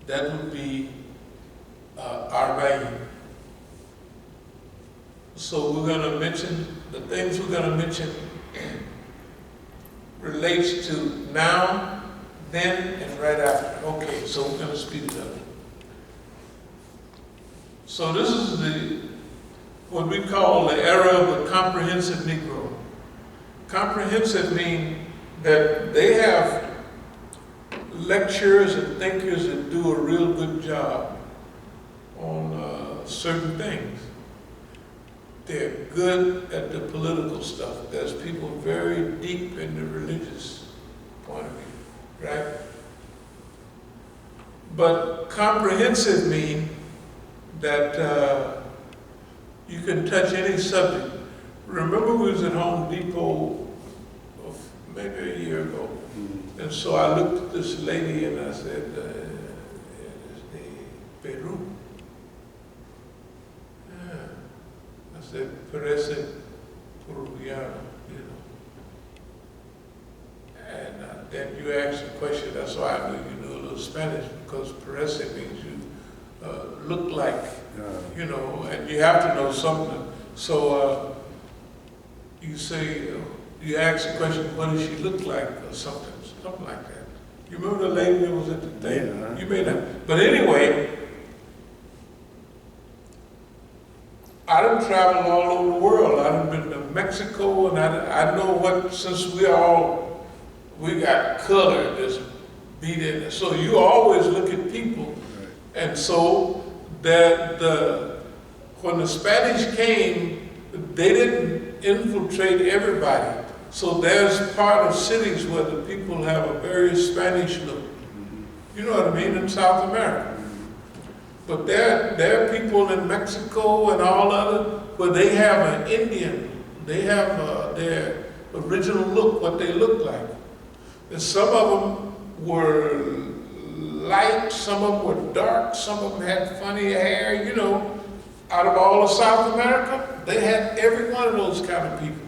that would be our value. So we're going to mention, the things we're going to mention relates to now, then, and right after. Okay, so we're going to speed it up. So this is what we call the era of the comprehensive Negro. Comprehensive means that they have lecturers and thinkers that do a real good job on certain things. They're good at the political stuff. There's people very deep in the religious point of view, right? But comprehensive means that you can touch any subject. Remember we was at Home Depot maybe a year ago, and so I looked at this lady and I said, it's the Peru. Yeah. I said, parece Peruviano, you know. And then you asked a question, that's why I knew you knew a little Spanish, because parece means you look like, you know, and you have to know something. So you say, you ask the question, what does she look like, or something like that. You remember the lady that was at the thing? Yeah. You may not. But anyway, I done traveled all over the world. I done been to Mexico, and I know what, since we got color that's beat in it. So you always look at people. Right. And so that when the Spanish came, they didn't infiltrate everybody. So there's part of cities where the people have a very Spanish look. You know what I mean, in South America. But there are people in Mexico and all other where they have an Indian. They have their original look, what they look like. And some of them were light, some of them were dark, some of them had funny hair, you know. Out of all of South America, they had every one of those kind of people.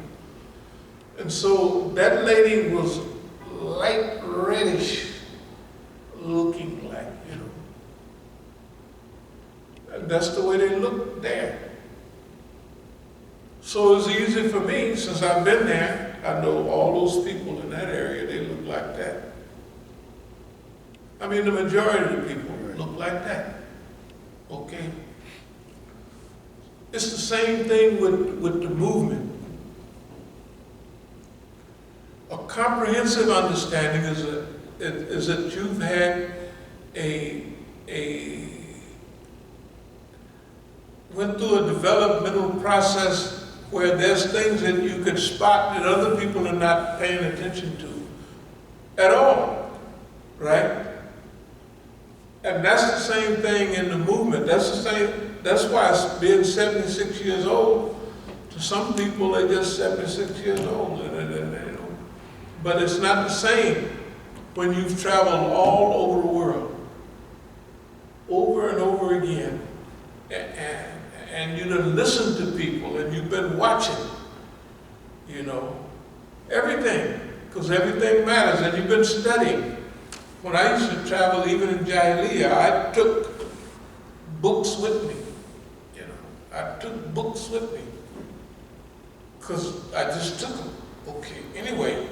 And so that lady was light reddish looking like, you know. And that's the way they looked there. So it's easy for me, since I've been there, I know all those people in that area, they look like that. I mean, the majority of the people look like that. Okay? It's the same thing with the movement. A comprehensive understanding is that you've had went through a developmental process where there's things that you could spot that other people are not paying attention to at all, right? And that's the same thing in the movement. That's the same. That's why being 76 years old, to some people they're just 76 years old. But it's not the same when you've traveled all over the world, over and over again, and you done listened to people and you've been watching, you know, everything, because everything matters, and you've been studying. When I used to travel, even in Jahiliyyah, I took books with me, you know. I took books with me, because I just took them. Okay, anyway,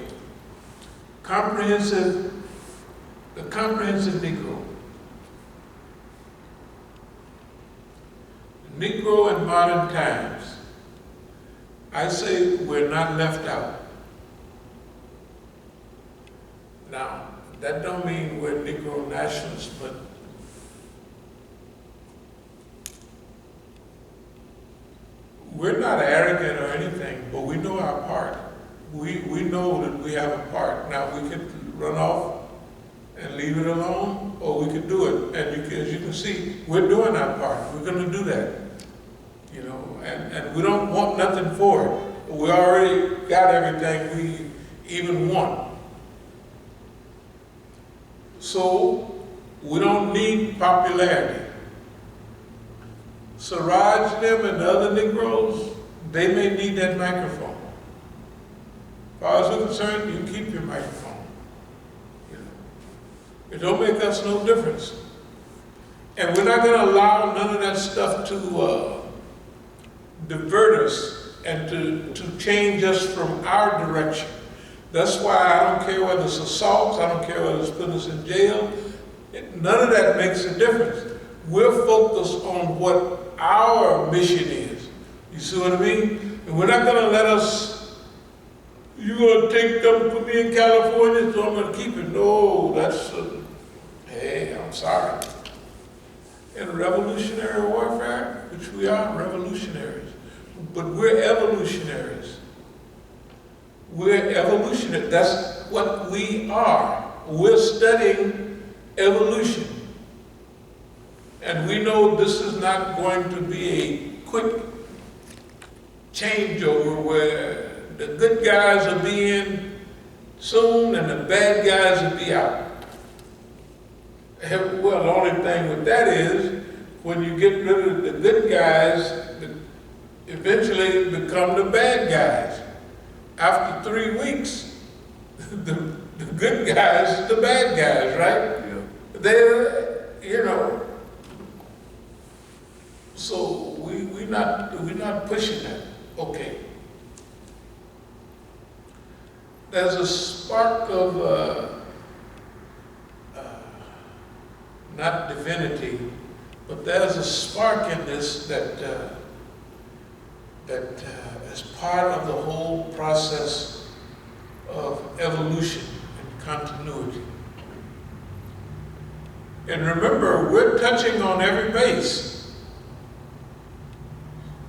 the comprehensive Negro. The Negro in modern times, I say we're not left out. Now, that don't mean we're Negro nationalists, but we're not arrogant or anything, but we know our part. We know that we have a part. Now, we could run off and leave it alone, or we could do it. And as you can see, we're doing our part. We're going to do that, you know, and we don't want nothing for it. We already got everything we even want. So we don't need popularity. Siraj, them, and the other Negroes, they may need that microphone. As far as we're concerned, you keep your microphone. You know, it don't make us no difference. And we're not going to allow none of that stuff to divert us and to change us from our direction. That's why I don't care whether it's assaults, I don't care whether it's putting us in jail. None of that makes a difference. We're focused on what our mission is. You see what I mean? And we're not going to let us, you're going to take them, put me in California, so I'm going to keep it. No, that's, hey, I'm sorry. In revolutionary warfare, which we are revolutionaries, but we're evolutionaries. We're evolutionary. That's what we are. We're studying evolution. And we know this is not going to be a quick changeover where the good guys will be in soon and the bad guys will be out. Well, the only thing with that is when you get rid of the good guys, eventually become the bad guys. After 3 weeks, the good guys are the bad guys, right? Yeah. They're, you know, so we're not pushing that. Okay. There's a spark of not divinity, but there's a spark in this that is part of the whole process of evolution and continuity. And remember, we're touching on every base.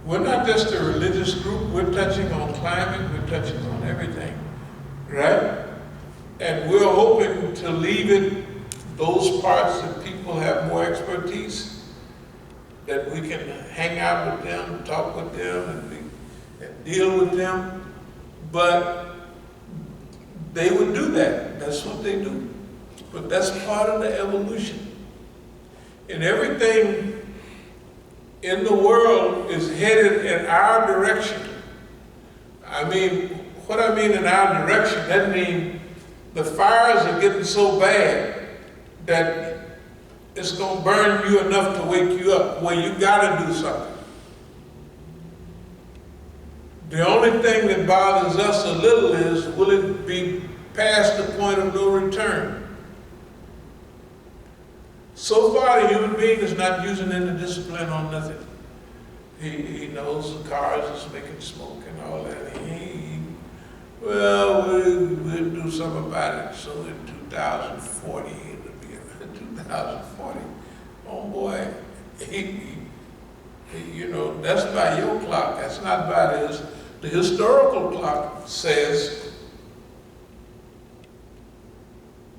We're not just a religious group, we're touching on climate, we're touching on everything, right? And we're hoping to leave it, those parts that people have more expertise, that we can hang out with them, talk with them, and deal with them. But they would do that. That's what they do. But that's part of the evolution. And everything in the world is headed in our direction. I mean, what I mean in our direction, that means the fires are getting so bad that it's going to burn you enough to wake you up where you got to do something. The only thing that bothers us a little is, will it be past the point of no return? So far, the human being is not using any discipline on nothing. He knows the cars is making smoke and all that. We'll do something about it. So in 2040, it'll be 2040. Oh boy, you know, that's by your clock. That's not by his. The historical clock says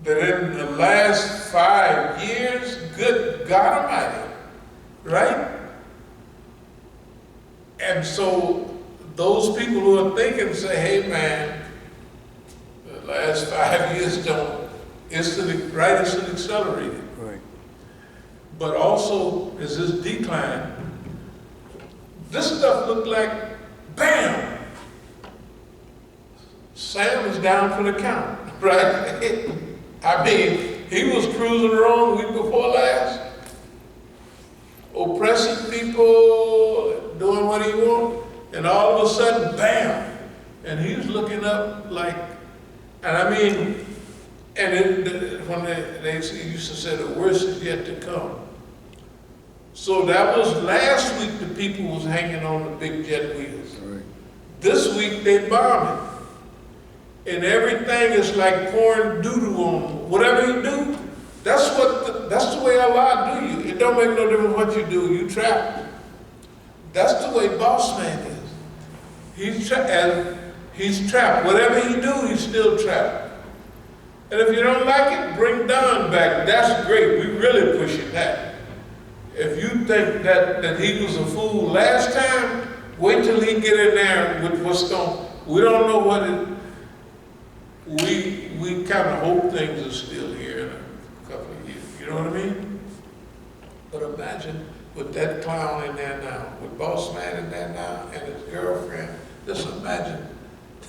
that in the last 5 years, good God Almighty, right? And so those people who are thinking say, hey man, the last 5 years don't instantly, right, it's accelerated. Right. But also, as this decline, this stuff looked like, bam, Sam is down for the count, right? I mean, he was cruising around week before last, oppressing people, doing what he wanted, and all of a sudden, bam, and he's looking up like, and I mean, and when they used to say the worst is yet to come. So that was last week the people was hanging on the big jet wheels. Right. This week they bombing. And everything is like pouring doo-doo on them. Whatever you do, that's the way Allah do you. It don't make no difference what you do, you trapped. That's the way boss man is. He's trapped. Whatever he do, he's still trapped. And if you don't like it, bring Don back. That's great. We really pushing that. If you think that he was a fool last time, wait till he get in there with what's going. We don't know what it. We kind of hope things are still here in a couple of years. You know what I mean? But imagine with that clown in there now, with boss man in there now, and his girlfriend. Just imagine,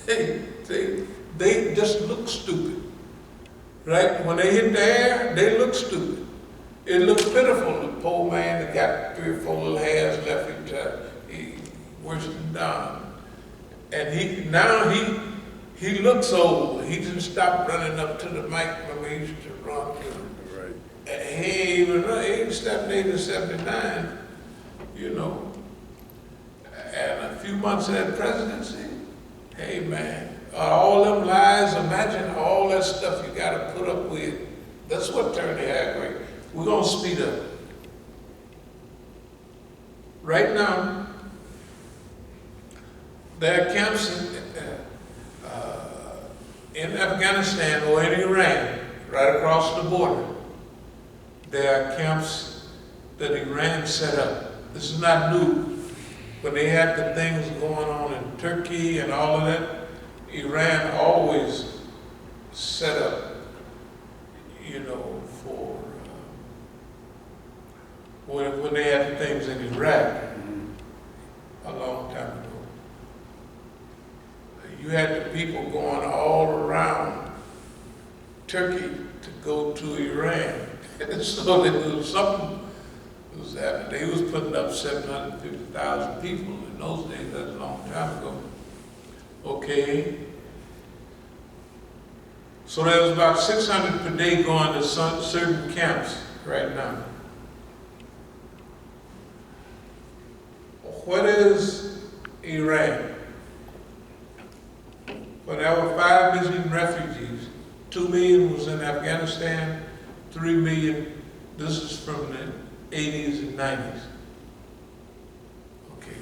they just look stupid, right? When they hit the air, they look stupid. It looked pitiful. The poor man that got 3 or 4 little hairs left, he worse than down. And he looks old. He didn't stop running up to the mic when we used to run to him. Right. And he ain't stepped 8 or 79, you know. And a few months of that presidency, hey man, all them lies, imagine all that stuff you gotta put up with. That's what turned the hair gray. We're gonna speed up. Right now, there are camps in Afghanistan or in Iran, right across the border. There are camps that Iran set up. This is not new. When they had the things going on in Turkey and all of that, Iran always set up, you know, for when they had the things in Iraq a long time ago. You had the people going all around Turkey to go to Iran. So there was something that was happening. They was putting up 750,000 people in those days. That's a long time ago. Okay. So there was about 600 per day going to certain camps right now. What is Iran? Well, there were 5 million refugees. 2 million was in Afghanistan, 3 million, this is from the 80s and 90s. Okay.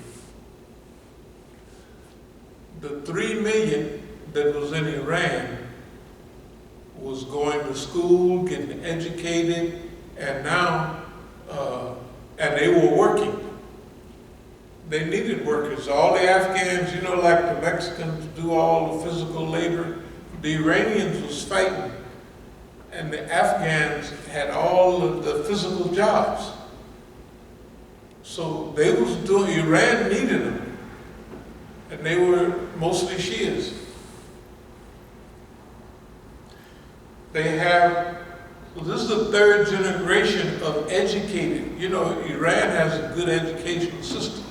The 3 million that was in Iran was going to school, getting educated, and now, and they were working. They needed workers. All the Afghans, you know, like the Mexicans do all the physical labor, the Iranians was fighting, and the Afghans had all of the physical jobs. So they was doing, Iran needed them, and they were mostly Shias. They have, well, this is the 3rd generation of educated. You know, Iran has a good educational system.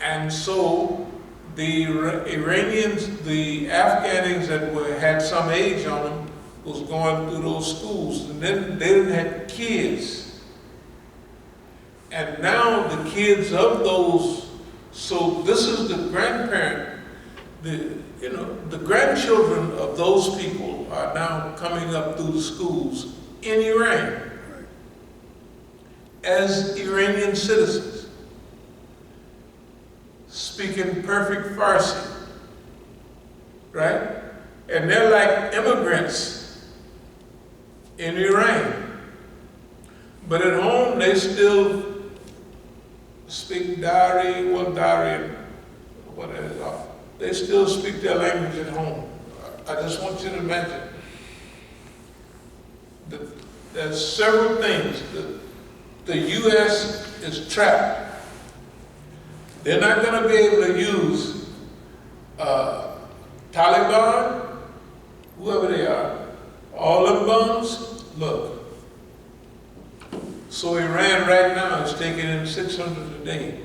And so the Iranians, the Afghans that had some age on them was going through those schools, and then they didn't have kids. And now the kids of those, so this is the grandparent, the grandchildren of those people are now coming up through the schools in Iran as Iranian citizens, speaking perfect Farsi, right? And they're like immigrants in Iran. But at home, they still speak Dari, whatever. They still speak their language at home. I just want you to imagine that there's several things that the U.S. is trapped. They're not going to be able to use Taliban, whoever they are, all them bums, look. So Iran right now is taking in 600 a day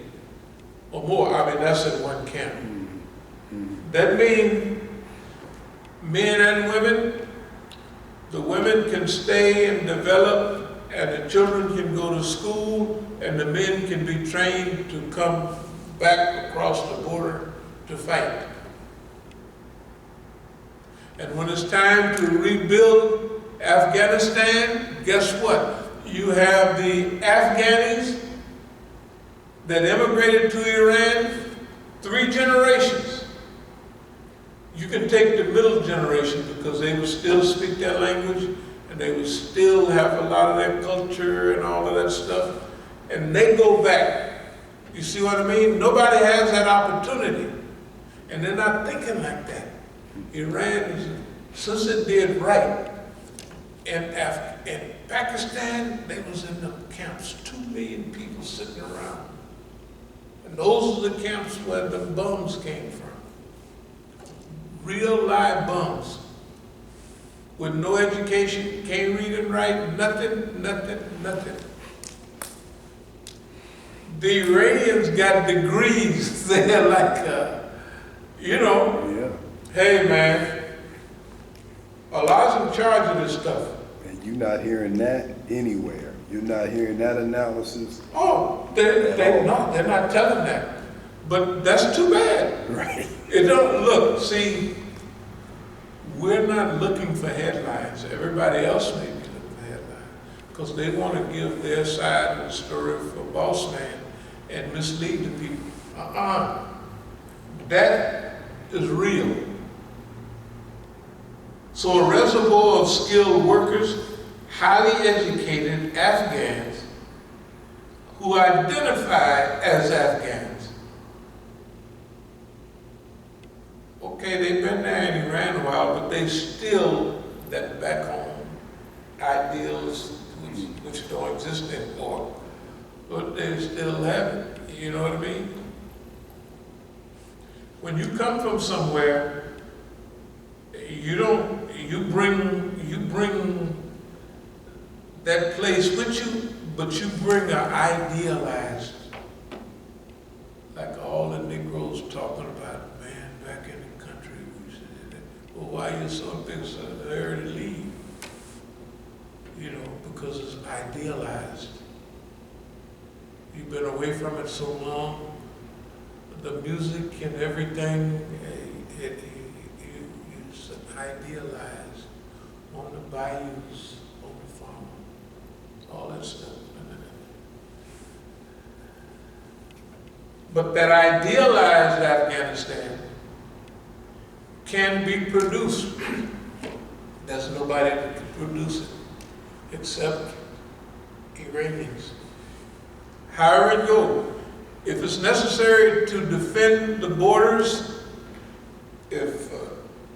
or more. I mean, that's in one camp. That means men and women, the women can stay and develop, and the children can go to school, and the men can be trained to come back across the border to fight. And when it's time to rebuild Afghanistan, guess what? You have the Afghanis that immigrated to Iran 3 generations. You can take the middle generation because they would still speak their language and they would still have a lot of their culture and all of that stuff. And they go back. You see what I mean? Nobody has that opportunity. And they're not thinking like that. Iran, since it did right, in Pakistan, they was in the camps, 2 million people sitting around. And those are the camps where the bums came from. Real live bums with no education, can't read and right, nothing, nothing, nothing. The Iranians got degrees. They're like, Yeah. hey man, Allah's in charge of this stuff. And you're not hearing that anywhere. You're not hearing that analysis. Oh, they're not telling that. But that's too bad. Right. It don't look, see, we're not looking for headlines. Everybody else may be looking for headlines. Because they want to give their side of the story for boss man and mislead the people. That is real. So a reservoir of skilled workers, highly educated Afghans who identify as Afghans. Okay, they've been there in Iran a while, but they still, that back home ideals which don't exist anymore, but they still have it, you know what I mean? When you come from somewhere, you bring that place with you, but you bring an idealized, like all the Negroes talking about, man, back in the country, we said that. Well, why you so big, so they're to leave? Because it's idealized. You've been away from it so long, the music and everything, it's idealized on the bayous, on the farm, all that stuff. But that idealized Afghanistan can be produced. There's nobody that can produce it except Iranians. However it goes, if it's necessary to defend the borders, if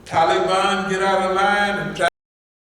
Taliban get out of line and try